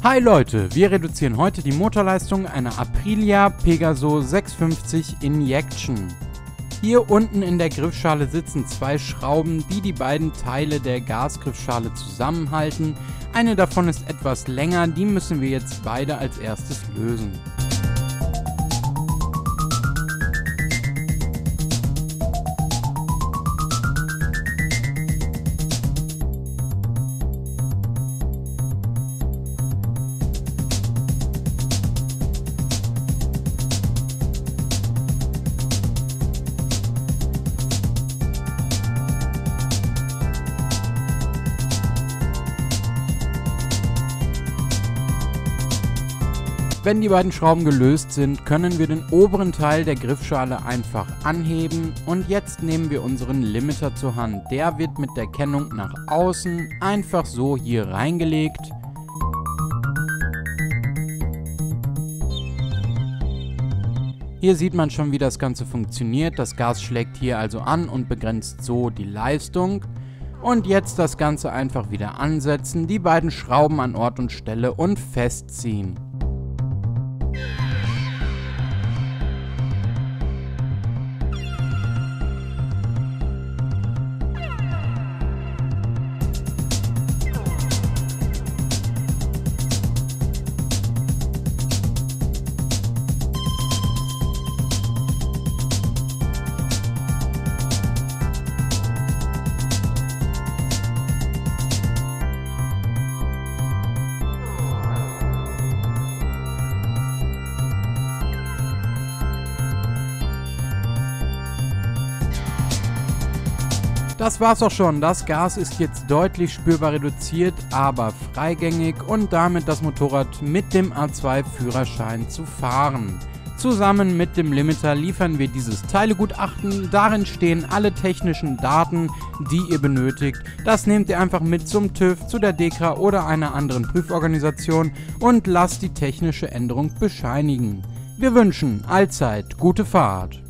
Hi Leute, wir reduzieren heute die Motorleistung einer Aprilia Pegaso 650 Injection. Hier unten in der Griffschale sitzen zwei Schrauben, die die beiden Teile der Gasgriffschale zusammenhalten. Eine davon ist etwas länger, die müssen wir jetzt beide als erstes lösen. Wenn die beiden Schrauben gelöst sind, können wir den oberen Teil der Griffschale einfach anheben und jetzt nehmen wir unseren Limiter zur Hand. Der wird mit der Kennung nach außen einfach so hier reingelegt. Hier sieht man schon, wie das Ganze funktioniert. Das Gas schlägt hier also an und begrenzt so die Leistung. Und jetzt das Ganze einfach wieder ansetzen, die beiden Schrauben an Ort und Stelle und festziehen. Das war's auch schon, das Gas ist jetzt deutlich spürbar reduziert, aber freigängig und damit das Motorrad mit dem A2-Führerschein zu fahren. Zusammen mit dem Limiter liefern wir dieses Teilegutachten, darin stehen alle technischen Daten, die ihr benötigt. Das nehmt ihr einfach mit zum TÜV, zu der DEKRA oder einer anderen Prüforganisation und lasst die technische Änderung bescheinigen. Wir wünschen allzeit gute Fahrt.